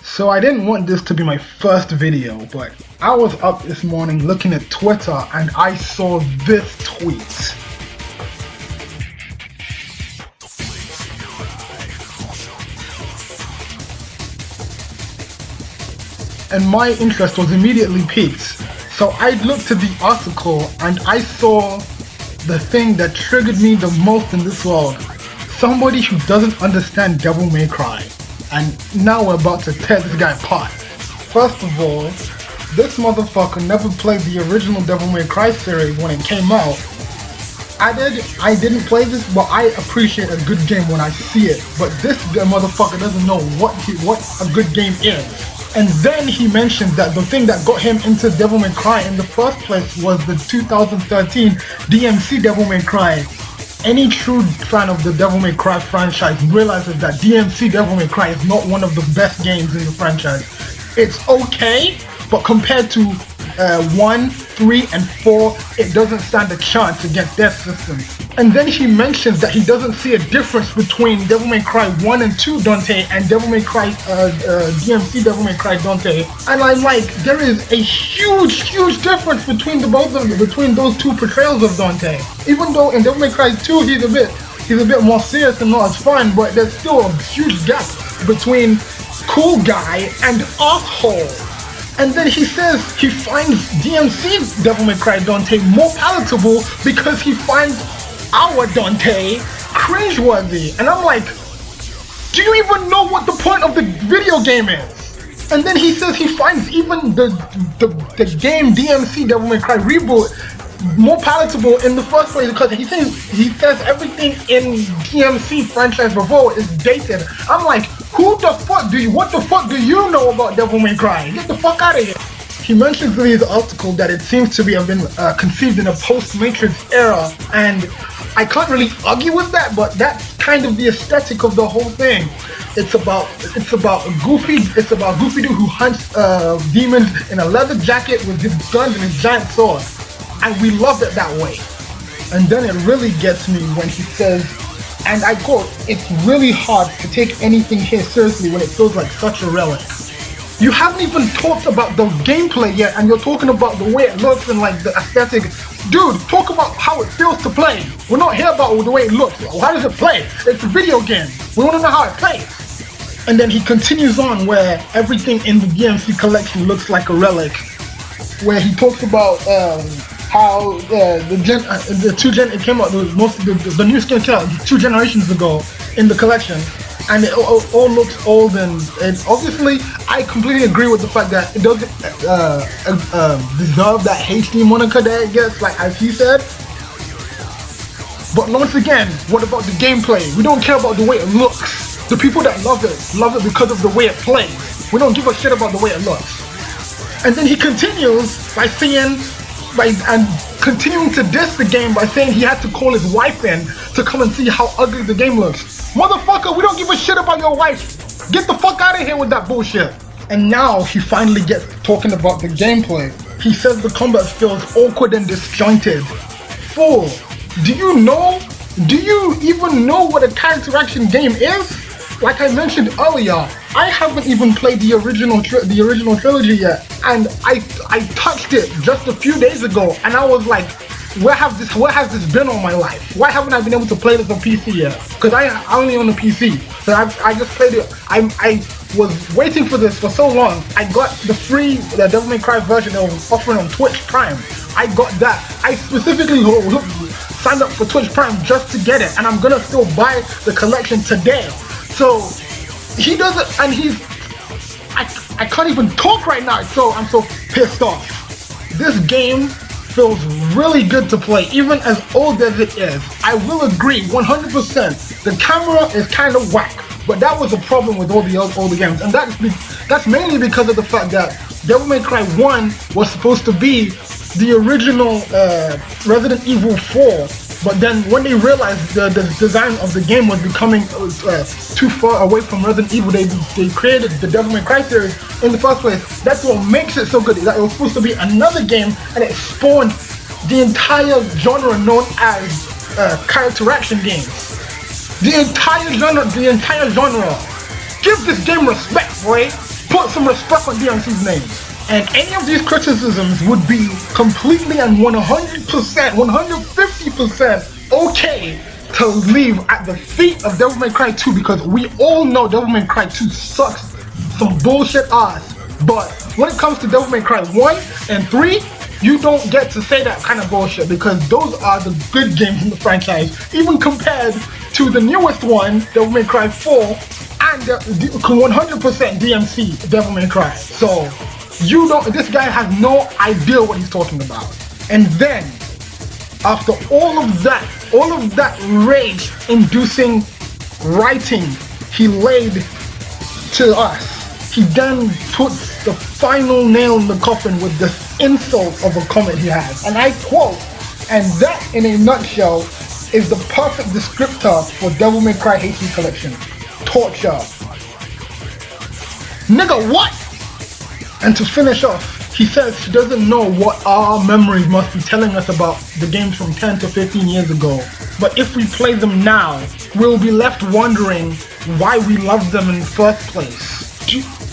So I didn't want this to be my first video, but I was up this morning looking at Twitter and I saw this tweet. And my interest was immediately piqued. So I looked at the article and I saw the thing that triggered me the most in this world. Somebody who doesn't understand Devil May Cry. And now we're about to tear this guy apart. First of all, this motherfucker never played the original Devil May Cry series when it came out. I didn't play this, but I appreciate a good game when I see it. But this motherfucker doesn't know what a good game is. And then he mentioned that the thing that got him into Devil May Cry in the first place was the 2013 DMC Devil May Cry. Any true fan of the Devil May Cry franchise realizes that DMC Devil May Cry is not one of the best games in the franchise. It's okay, but compared to 1, 3, and 4, it doesn't stand a chance against their system. And then he mentions that he doesn't see a difference between Devil May Cry 1 and 2 Dante and Devil May Cry DMC Devil May Cry Dante. And I'm like, there is a huge difference between between those two portrayals of Dante. Even though in Devil May Cry 2 he's a bit more serious and not as fun, but there's still a huge gap between cool guy and asshole. And then he says he finds DMC Devil May Cry Dante more palatable because he finds our Dante cringeworthy. And I'm like, do you even know what the point of the video game is? And then he says he finds even the game DMC Devil May Cry Reboot more palatable in the first place because he says everything in DMC franchise before is dated. I'm like, what the fuck do you know about Devil May Cry? Get the fuck out of here. He mentions in his article that it seems to have been conceived in a post-Matrix era, and I can't really argue with that, but that's kind of the aesthetic of the whole thing. It's about Goofy Dude who hunts demons in a leather jacket with his guns and his giant sword. And we loved it that way. And then it really gets me when he says, and I quote, "It's really hard to take anything here seriously when it feels like such a relic." You haven't even talked about the gameplay yet, and you're talking about the way it looks and like the aesthetic. Dude, talk about how it feels to play. We're not here about the way it looks. How does it play? It's a video game. We want to know how it plays. And then he continues on where everything in the DMC collection looks like a relic, where he talks about how it came out, the new skin came out 2 generations ago in the collection, and it all looks old, and obviously I completely agree with the fact that it doesn't deserve that HD moniker that it gets, like as he said. But once again, what about the gameplay? We don't care about the way it looks. The people that love it because of the way it plays. We don't give a shit about the way it looks. And then he continues by saying, and continuing to diss the game by saying he had to call his wife in to come and see how ugly the game looks. Motherfucker, we don't give a shit about your wife. Get the fuck out of here with that bullshit. And now he finally gets talking about the gameplay. He says the combat feels awkward and disjointed. Fool, do you even know what a character action game is? Like I mentioned earlier, I haven't even played the original trilogy yet, and I touched it just a few days ago, and I was like, where has this been all my life? Why haven't I been able to play this on PC yet? Because I only own the PC, so I just played it. I was waiting for this for so long. I got the Devil May Cry version that was offering on Twitch Prime. I got that. I specifically signed up for Twitch Prime just to get it, and I'm gonna still buy the collection today. So he doesn't, and I can't even talk right now, so I'm so pissed off. This game feels really good to play, even as old as it is. I will agree 100%. The camera is kind of whack, but that was a problem with all the older games, and that's mainly because of the fact that Devil May Cry 1 was supposed to be the original Resident Evil 4. But then when they realized the design of the game was becoming too far away from Resident Evil, they created the Devil May Cry series in the first place. That's what makes it so good. That it was supposed to be another game, and it spawned the entire genre known as character action games. The entire genre. Give this game respect, boy. Put some respect on DMC's name. And any of these criticisms would be completely and 100%, 150% okay to leave at the feet of Devil May Cry 2, because we all know Devil May Cry 2 sucks some bullshit ass. But when it comes to Devil May Cry 1 and 3, you don't get to say that kind of bullshit, because those are the good games in the franchise, even compared to the newest one, Devil May Cry 4, and 100% DMC Devil May Cry. So this guy has no idea what he's talking about. And then, after all of that rage-inducing writing he laid to us, he then puts the final nail in the coffin with this insult of a comment he has. And I quote, and that in a nutshell is the perfect descriptor for Devil May Cry HD Collection. Torture. Nigga, what? And to finish off, he says she doesn't know what our memories must be telling us about the games from 10 to 15 years ago. But if we play them now, we'll be left wondering why we loved them in the first place.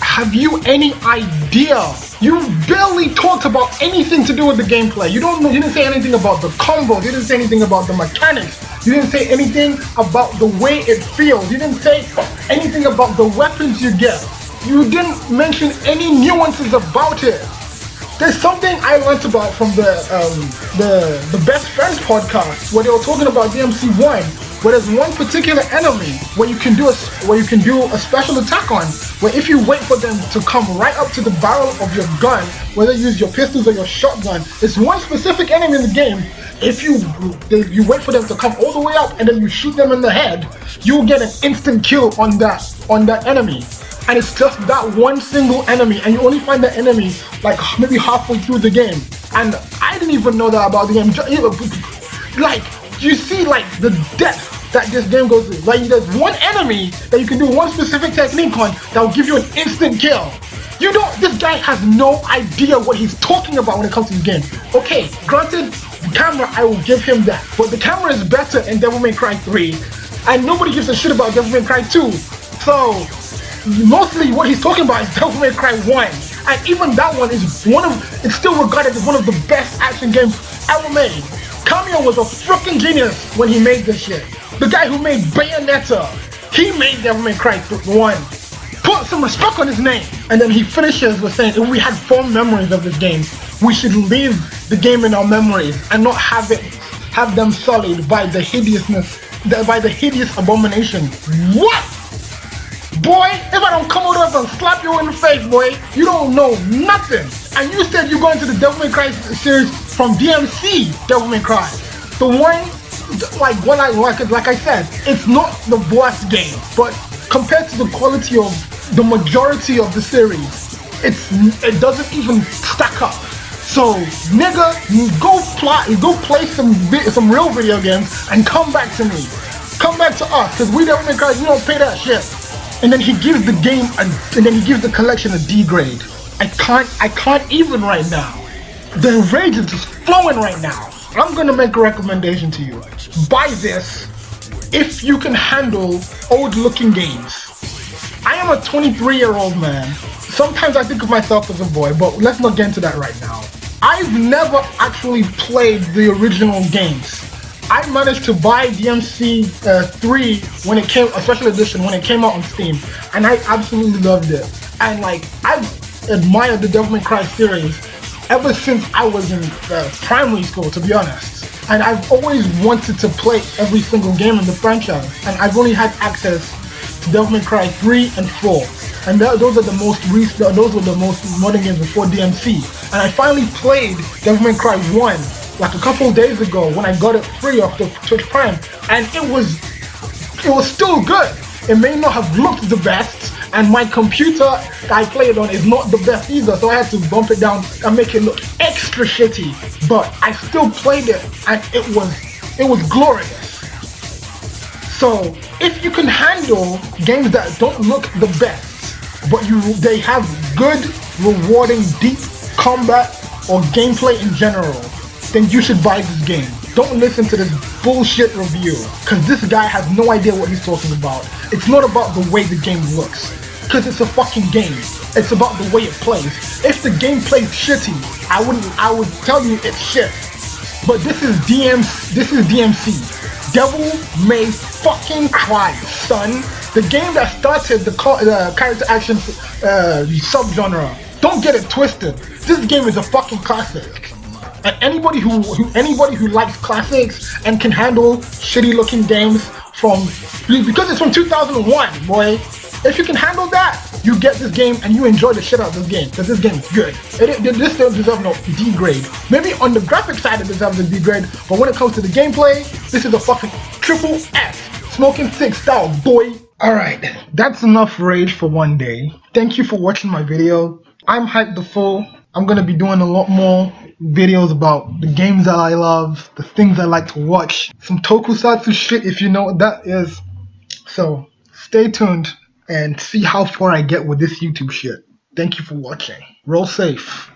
Have you any idea? You barely talked about anything to do with the gameplay. You didn't say anything about the combos. You didn't say anything about the mechanics. You didn't say anything about the way it feels. You didn't say anything about the weapons you get. You didn't mention any nuances about it. There's something I learned about from the Best Friends podcast, where they were talking about DMC 1, where there's one particular enemy where you can do a special attack on, where if you wait for them to come right up to the barrel of your gun, whether you use your pistols or your shotgun, it's one specific enemy in the game. If you wait for them to come all the way up and then you shoot them in the head, you'll get an instant kill on that enemy. And it's just that one single enemy, and you only find that enemy like maybe halfway through the game. And I didn't even know that about the game. Like, you see like the depth that this game goes through. Like, there's one enemy that you can do one specific technique on that will give you an instant kill. This guy has no idea what he's talking about when it comes to the game. Okay, granted, the camera, I will give him that. But the camera is better in Devil May Cry 3, and nobody gives a shit about Devil May Cry 2. So, mostly what he's talking about is Devil May Cry 1. And even that one is it's still regarded as one of the best action games ever made. Cameo was a freaking genius when he made this shit. The guy who made Bayonetta, he made Devil May Cry 1. Put some respect on his name. And then he finishes with saying, if we had fond memories of this game, we should leave the game in our memories and not have them sullied by the hideous abomination. What? Boy, if I don't come over and slap you in the face, boy, you don't know nothing. And you said you're going to the Devil May Cry series from DMC Devil May Cry. The one, like I said, it's not the worst game, but compared to the quality of the majority of the series, it doesn't even stack up. So, nigga, go play some real video games and come back to me. Come back to us, because we Devil May Cry, you don't pay that shit. And then he gives the collection a D grade. I can't even right now. The rage is just flowing right now. I'm gonna make a recommendation to you. Buy this if you can handle old looking games. I am a 23-year-old man. Sometimes I think of myself as a boy, but let's not get into that right now. I've never actually played the original games. I managed to buy DMC 3 when it came, a special edition, when it came out on Steam, and I absolutely loved it. And like, I've admired the Devil May Cry series ever since I was in primary school, to be honest. And I've always wanted to play every single game in the franchise, and I've only had access to Devil May Cry 3 and 4. And those were the most modern games before DMC. And I finally played Devil May Cry 1 like a couple days ago when I got it free off the Twitch Prime, and it was still good. It may not have looked the best, and my computer I play it on is not the best either, so I had to bump it down and make it look extra shitty. But I still played it, and it was glorious. So if you can handle games that don't look the best, but they have good, rewarding, deep combat or gameplay in general, then you should buy this game. Don't listen to this bullshit review, because this guy has no idea what he's talking about. It's not about the way the game looks. because it's a fucking game. It's about the way it plays. If the game plays shitty, I would tell you it's shit. But this is DMC. Devil May fucking cry, son. The game that started the character action subgenre. Don't get it twisted. This game is a fucking classic. And anybody who likes classics and can handle shitty looking games because it's from 2001, boy. If you can handle that, you get this game and you enjoy the shit out of this game, because this game is good. This still deserves no D grade. Maybe on the graphic side it deserves a D grade, but when it comes to the gameplay, this is a fucking triple F. Smoking Six style, boy. Alright, that's enough rage for one day. Thank you for watching my video. I'm Hype the Fool. I'm gonna be doing a lot more videos about the games that I love, the things I like to watch, some tokusatsu shit if you know what that is. So stay tuned and see how far I get with this YouTube shit. Thank you for watching. Roll safe.